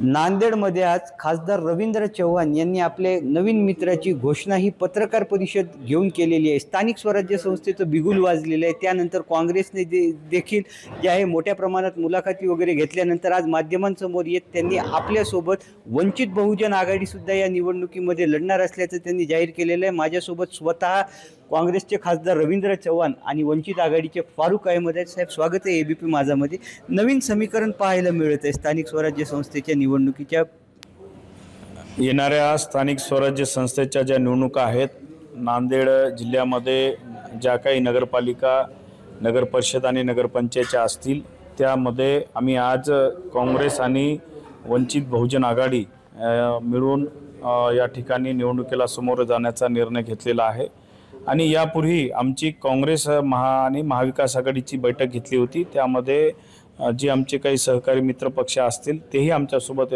नांदेडमध्ये आज खासदार रवींद्र चव्हाण यांनी आपले नवीन मित्राची घोषणा ही पत्रकार परिषद घेऊन केलेली आहे। स्थानिक स्वराज्य संस्थेचं बिगुल वाजलेलं आहे। त्यानंतर काँग्रेसने देखील जे आहे मोठ्या प्रमाणात मुलाखती वगैरे घेतल्यानंतर आज माध्यमांसमोर येत त्यांनी आपल्यासोबत वंचित बहुजन आघाडी सुद्धा या निवडणुकीमध्ये लढणार असल्याचं त्यांनी जाहीर केलेलं आहे। माझ्यासोबत स्वतः काँग्रेसचे खासदार रवींद्र चव्हाण आणि वंचित आघाडीचे फारुक अहमद आहेत। साहेब, स्वागत आहे एबीपी माझामध्ये। नवीन समीकरण पाहायला मिळत आहे स्थानिक स्वराज्य संस्थेच्या निवडणुकीच्या। येणाऱ्या स्थानिक स्वराज्य संस्थेच्या ज्या निवडणुका आहेत, नांदेड जिल्ह्यामध्ये ज्या काही नगरपालिका, नगरपरिषद आणि नगरपंचायतच्या असतील, त्यामध्ये आम्ही आज काँग्रेस आणि वंचित बहुजन आघाडी मिळून या ठिकाणी निवडणुकीला समोर जाण्याचा निर्णय घेतलेला आहे। आणि यापूर्वी आमची काँग्रेस आणि महाविकास आघाडीची बैठक घेतली होती। त्यामध्ये जे आमचे काही सहकारी मित्र पक्ष असतील तेही आमच्यासोबत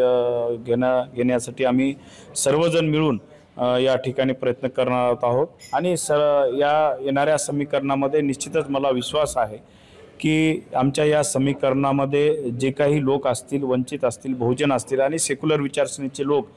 घेण्यासाठी आम्ही सर्वजण मिळून या ठिकाणी प्रयत्न करणार आहोत। आणि या येणाऱ्या समीकरणामध्ये निश्चितच मला विश्वास आहे की आमच्या या समीकरणामध्ये जे काही लोक असतील, वंचित असतील, बहुजन असतील आणि सेक्युलर विचारसरणीचे लोक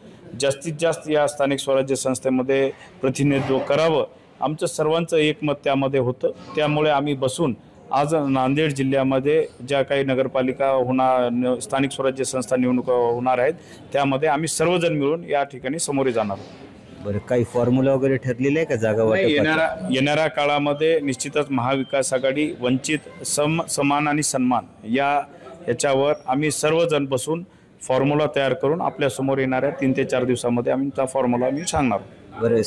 जास्तीत जास्त या स्थानिक स्वराज्य संस्थेमध्ये प्रतिनिधित्व करावं, आमचं सर्वांचं एकमत त्यामध्ये होतं। त्यामुळे आम्ही बसून आज नांदेड जिल्ह्यामध्ये ज्या काही नगरपालिका होणार, स्थानिक स्वराज्य संस्था निवडणुका होणार आहेत, त्यामध्ये आम्ही सर्वजण मिळून या ठिकाणी सामोरे जाणार आहोत। बरं, काही फॉर्म्युला वगैरे ठरलेला आहे का जागा वाटपाचा? येणाऱ्या काळामध्ये निश्चितच महाविकास आघाडी, वंचित, समान आणि सन्मान याच्यावर आम्ही सर्वजण बसून फॉर्म्युला तयार करून आपल्या समोर येणाऱ्या 3 ते 4 दिवसामध्ये आम्ही त्या फॉर्म्युला आम्ही सांगणार। बरं,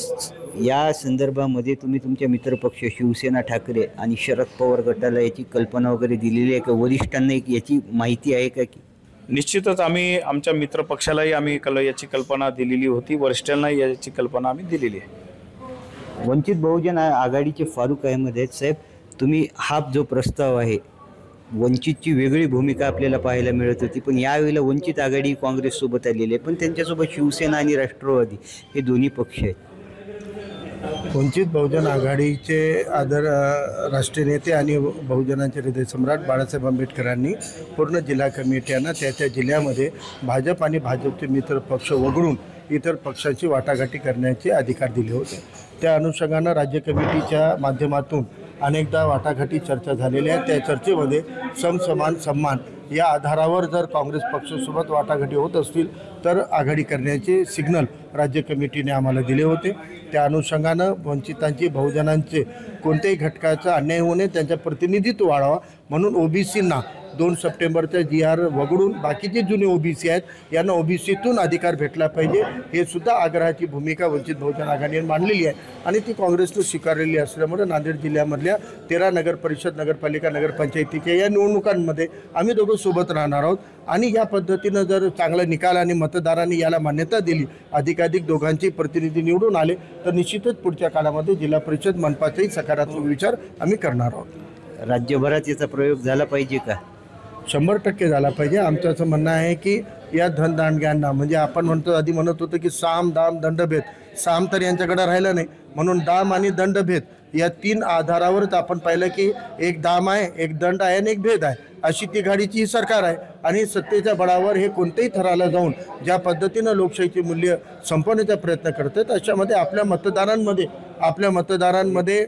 या संदर्भामध्ये तुम्ही तुमच्या मित्रपक्ष शिवसेना ठाकरे आणि शरद पवार गटाला याची कल्पना वगैरे दिलेली आहे का? वरिष्ठांना याची माहिती आहे का? की निश्चितच आम्ही आमच्या मित्रपक्षालाही आम्ही याची कल्पना दिलेली होती, वरिष्ठांनाही याची कल्पना आम्ही दिलेली आहे। वंचित बहुजन आघाडीचे फारुक अहमद आहेत। साहेब, तुम्ही हा जो प्रस्ताव आहे, वंचितची वेगळी भूमिका आपल्याला पाहायला मिळत होती, पण यावेळेला वंचित आघाडी काँग्रेससोबत आलेली आहे, पण त्यांच्यासोबत शिवसेना आणि राष्ट्रवादी हे दोन्ही पक्ष आहेत। वंचित बहुजन आघाडीचे राष्ट्रीय नेते आणि बहुजनांचे हृदय सम्राट बाळासाहेब आंबेडकरांनी पूर्ण जिल्हा कमिट्यांना त्या जिल्ह्यामध्ये भाजप आणि भाजपचे मित्र पक्ष वगळून इतर पक्षांची वाटाघाटी करण्याचे अधिकार दिले होते। त्या अनुषंगानं राज्य कमिटीच्या माध्यमातून अनेकदा वाटाघाटी चर्चा झालेल्या आहेत। त्या चर्चेमध्ये समान सन्मान या आधारावर जर काँग्रेस पक्षासोबत वाटाघाटी होत असतील तर आघाडी करण्याचे सिग्नल राज्य कमिटीने आम्हाला दिले होते। त्या अनुषंगानं वंचितांचे, बहुजनांचे कोणत्याही घटकाचा अन्याय होऊ नये, त्यांचं प्रतिनिधित्व वाढावा म्हणून ओबीसींना 2 सप्टेंबरचा GR वगळून बाकीचे जुने ओबीसी आहेत यांना ओबीसीतून अधिकार भेटला पाहिजे, हे सुद्धा आग्रहाची भूमिका वंचित बहुजन आघाडीने मांडलेली आहे आणि ती काँग्रेसने स्वीकारलेली असल्यामुळे नांदेड जिल्ह्यामधल्या 13 नगरपरिषद, नगरपालिका, नगरपंचायतीच्या या निवडणुकांमध्ये आम्ही दोघं सोबत राहणार आहोत। आणि या पद्धतीनं जर चांगला निकाल आणि मतदारांनी याला मान्यता दिली, अधिकाधिक दोघांचे प्रतिनिधी निवडून आले, तर निश्चितच पुढच्या काळामध्ये जिल्हा परिषद, मनपाचाही सकारात्मक विचार आम्ही करणार आहोत। राज्यभरात याचा प्रयोग झाला पाहिजे का? 100% झाला पाहिजे। आमचं असं म्हणणं आहे की या धनदांडग्यांना, म्हणजे आपण आधी म्हणत होतो की साम, दाम, दंडभेद, साम तर यांच्याकडे राहिलं नाही, म्हणून दाम आणि दंडभेद या 3 आधारावरच आपण पाहिलं की एक दाम आहे, एक दंड आहे आणि एक भेद आहे, अशी ती गाडीची ही सरकार आहे। आणि सत्तेच्या बळावर हे कोणत्याही थराला जाऊन ज्या पद्धतीनं लोकशाहीची मूल्य संपवण्याचा प्रयत्न करतात, अशामध्ये आपल्या मतदारांमध्ये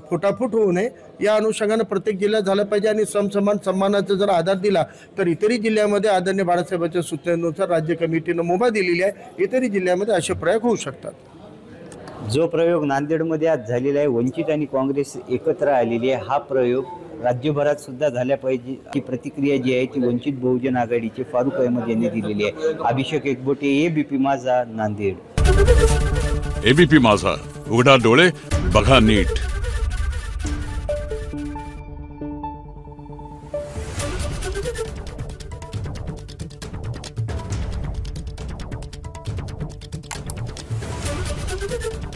फुटाफूट होऊ नये या अनुषंगानं प्रत्येक जिल्ह्यात झालं पाहिजे। आणि समान सन्मानाचा जर आधार दिला तर इतरही जिल्ह्यामध्ये आदरणीय बाळासाहेबांच्या सूचनेनुसार राज्य कमिटीनं मुभा दिलेली आहे, इतरही जिल्ह्यामध्ये असे प्रयोग होऊ शकतात। जो प्रयोग नांदेडमध्ये आज झालेला आहे, वंचित आणि काँग्रेस एकत्र आलेली आहे, हा प्रयोग राज्यभरात सुद्धा झाला पाहिजे ही प्रतिक्रिया जी आहे ती वंचित बहुजन आघाडीचे फारुक अहमद यांनी दिलेली आहे। अभिषेक एकबोटे, एबीपी माझा, नांदेड। एबीपी माझा, उघडा डोळे बघा नीट। Thank you.